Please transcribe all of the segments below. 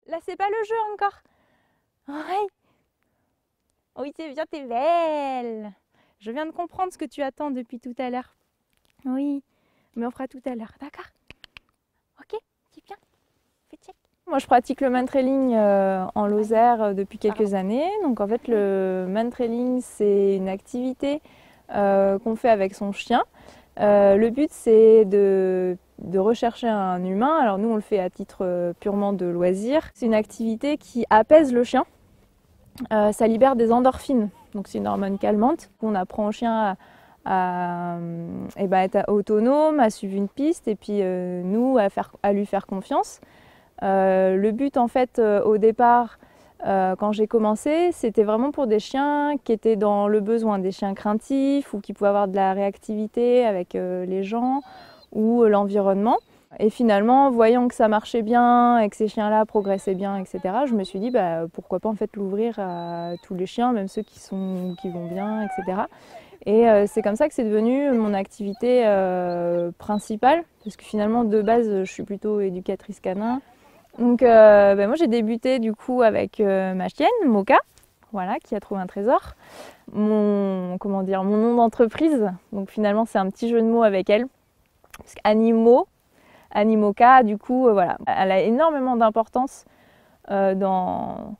Là, c'est pas le jeu encore. Oui. Oui, c'est bien, t'es belle. Je viens de comprendre ce que tu attends depuis tout à l'heure. Oui, mais on fera tout à l'heure, d'accord? Ok, c'est bien. Fais check. Moi, je pratique le mantrailing en Lozère depuis quelques années. Donc, en fait, le mantrailing, c'est une activité qu'on fait avec son chien. Le but, c'est de rechercher un humain. Alors, nous, on le fait à titre purement de loisir. C'est une activité qui apaise le chien. Ça libère des endorphines. Donc, c'est une hormone calmante. On apprend au chien être autonome, à suivre une piste et puis nous, à lui faire confiance. Le but, en fait, au départ, quand j'ai commencé, c'était vraiment pour des chiens qui étaient dans le besoin, des chiens craintifs ou qui pouvaient avoir de la réactivité avec les gens ou l'environnement. Et finalement, voyant que ça marchait bien et que ces chiens-là progressaient bien, etc., je me suis dit pourquoi pas en fait l'ouvrir à tous les chiens, même ceux qui vont bien, etc. Et c'est comme ça que c'est devenu mon activité principale, parce que finalement de base je suis plutôt éducatrice canin. Donc moi j'ai débuté du coup avec ma chienne Moka, voilà, qui a trouvé un trésor. Mon nom d'entreprise, donc finalement c'est un petit jeu de mots avec elle, parce Animoka, du coup voilà, elle a énormément d'importance dans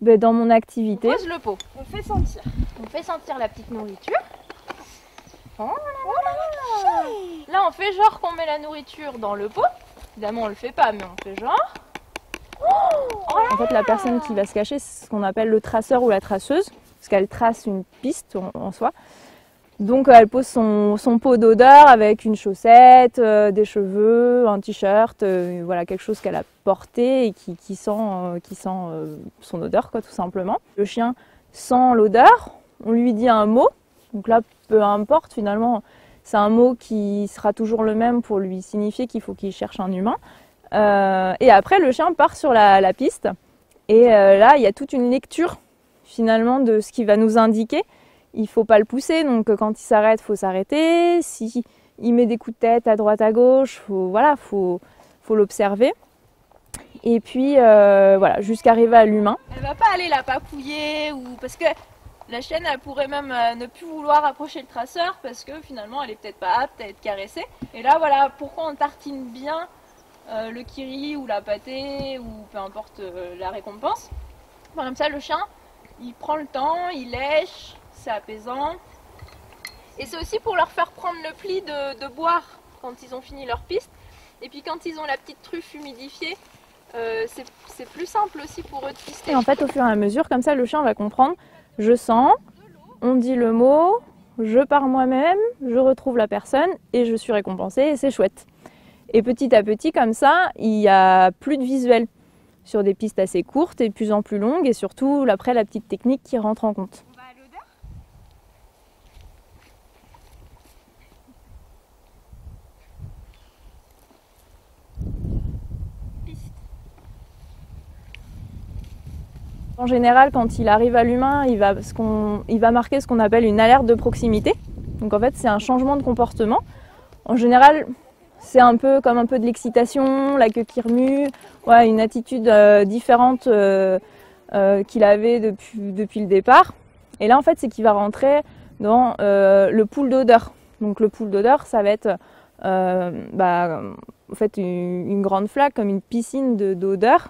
mon activité. On pose le pot, on fait sentir. On fait sentir la petite nourriture. Oh là là. Là on fait genre qu'on met la nourriture dans le pot. Évidemment on le fait pas mais on fait genre. En fait la personne qui va se cacher c'est ce qu'on appelle le traceur ou la traceuse, parce qu'elle trace une piste en soi. Donc elle pose son pot d'odeur avec une chaussette, des cheveux, un t-shirt, voilà, quelque chose qu'elle a porté et qui sent son odeur quoi, tout simplement. Le chien sent l'odeur, on lui dit un mot, donc là peu importe finalement, c'est un mot qui sera toujours le même pour lui signifier qu'il faut qu'il cherche un humain. Et après le chien part sur la piste et là il y a toute une lecture finalement de ce qu'il va nous indiquer. Il ne faut pas le pousser, donc quand il s'arrête, il faut s'arrêter. Si il met des coups de tête à droite à gauche, faut l'observer. Et puis voilà, jusqu'à arriver à l'humain. Elle va pas aller la papouiller ou parce que la chienne elle pourrait même ne plus vouloir approcher le traceur parce que finalement elle est peut-être pas apte à être caressée. Et là voilà pourquoi on tartine bien le kiri ou la pâtée ou peu importe la récompense. Comme ça le chien il prend le temps, il lèche. C'est apaisant. Et c'est aussi pour leur faire prendre le pli de boire quand ils ont fini leur piste. Et puis quand ils ont la petite truffe humidifiée, c'est plus simple aussi pour eux de pister. Et en fait, au fur et à mesure, comme ça, le chien va comprendre. Je sens, on dit le mot, je pars moi-même, je retrouve la personne et je suis récompensée et c'est chouette. Et petit à petit, comme ça, il n'y a plus de visuel sur des pistes assez courtes et de plus en plus longues et surtout après la petite technique qui rentre en compte. En général, quand il arrive à l'humain, il va marquer ce qu'on appelle une alerte de proximité. Donc en fait, c'est un changement de comportement. En général, c'est un peu comme un peu de l'excitation, la queue qui remue, ouais, une attitude différente qu'il avait depuis le départ. Et là, en fait, c'est qu'il va rentrer dans le pool d'odeur. Donc le pool d'odeur, ça va être en fait une grande flaque, comme une piscine d'odeur,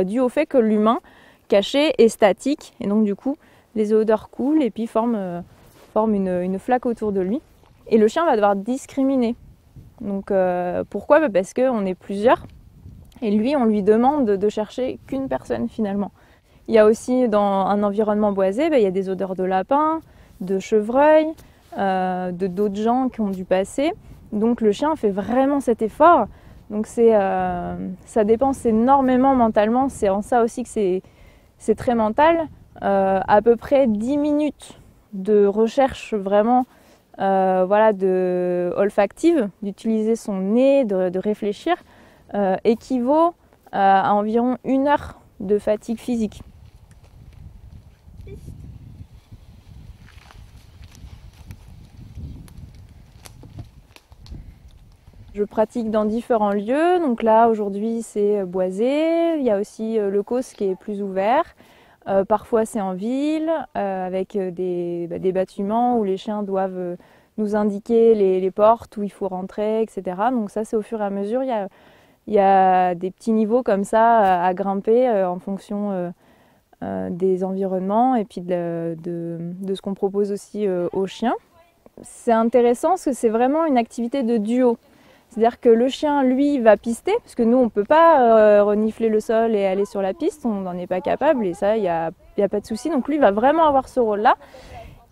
due au fait que l'humain caché est statique. Et donc du coup, les odeurs coulent et puis forment une flaque autour de lui. Et le chien va devoir discriminer. Donc pourquoi ? Parce qu'on est plusieurs. Et lui, on lui demande de chercher qu'une personne finalement. Il y a aussi dans un environnement boisé, il y a des odeurs de lapin, de chevreuil, de d'autres gens qui ont dû passer. Donc le chien fait vraiment cet effort. Donc ça dépense énormément mentalement. C'est en ça aussi que c'est très mental. À peu près 10 minutes de recherche vraiment olfactive, d'utiliser son nez, de réfléchir, équivaut à environ 1 heure de fatigue physique. Je pratique dans différents lieux, donc là aujourd'hui c'est boisé, il y a aussi le COS qui est plus ouvert. Parfois c'est en ville, avec des bâtiments où les chiens doivent nous indiquer les portes où il faut rentrer, etc. Donc ça c'est au fur et à mesure, il y a des petits niveaux comme ça à grimper en fonction des environnements et puis de ce qu'on propose aussi aux chiens. C'est intéressant parce que c'est vraiment une activité de duo. C'est-à-dire que le chien, lui, va pister, parce que nous, on ne peut pas renifler le sol et aller sur la piste, on n'en est pas capable, et ça, il n'y a pas de souci. Donc lui va vraiment avoir ce rôle-là.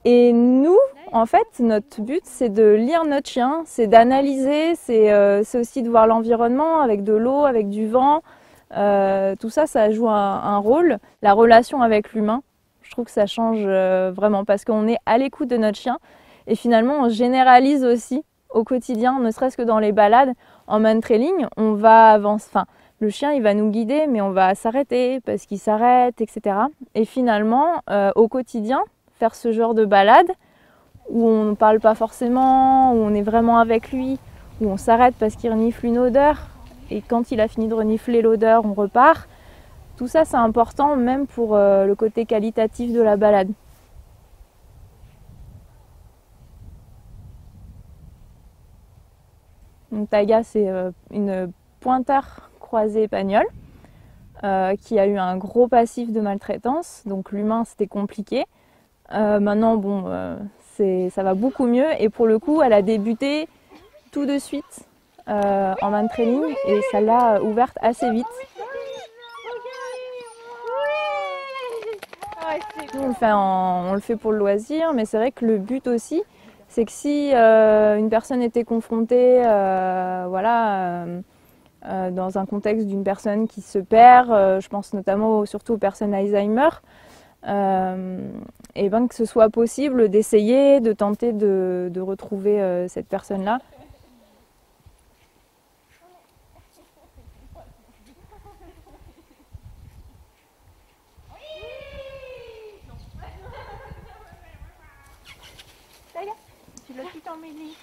Et nous, en fait, notre but, c'est de lire notre chien, c'est d'analyser, c'est aussi de voir l'environnement avec de l'eau, avec du vent. Tout ça, ça joue un rôle. La relation avec l'humain, je trouve que ça change vraiment, parce qu'on est à l'écoute de notre chien, et finalement, on généralise aussi au quotidien, ne serait-ce que dans les balades, en mantrailing, on va avancer. Enfin, le chien, il va nous guider, mais on va s'arrêter parce qu'il s'arrête, etc. Et finalement, au quotidien, faire ce genre de balade où on ne parle pas forcément, où on est vraiment avec lui, où on s'arrête parce qu'il renifle une odeur, et quand il a fini de renifler l'odeur, on repart. Tout ça, c'est important, même pour le côté qualitatif de la balade. Donc, Taga, c'est une pointeur croisée espagnole qui a eu un gros passif de maltraitance. Donc l'humain, c'était compliqué. Maintenant, bon, ça va beaucoup mieux. Et pour le coup, elle a débuté tout de suite en mantrailing et ça l'a ouverte assez vite. Nous, on le fait pour le loisir, mais c'est vrai que le but aussi, c'est que si une personne était confrontée dans un contexte d'une personne qui se perd, je pense notamment surtout aux personnes Alzheimer, et ben que ce soit possible d'essayer, de tenter de retrouver cette personne-là. Tu l'as tout emmêlé.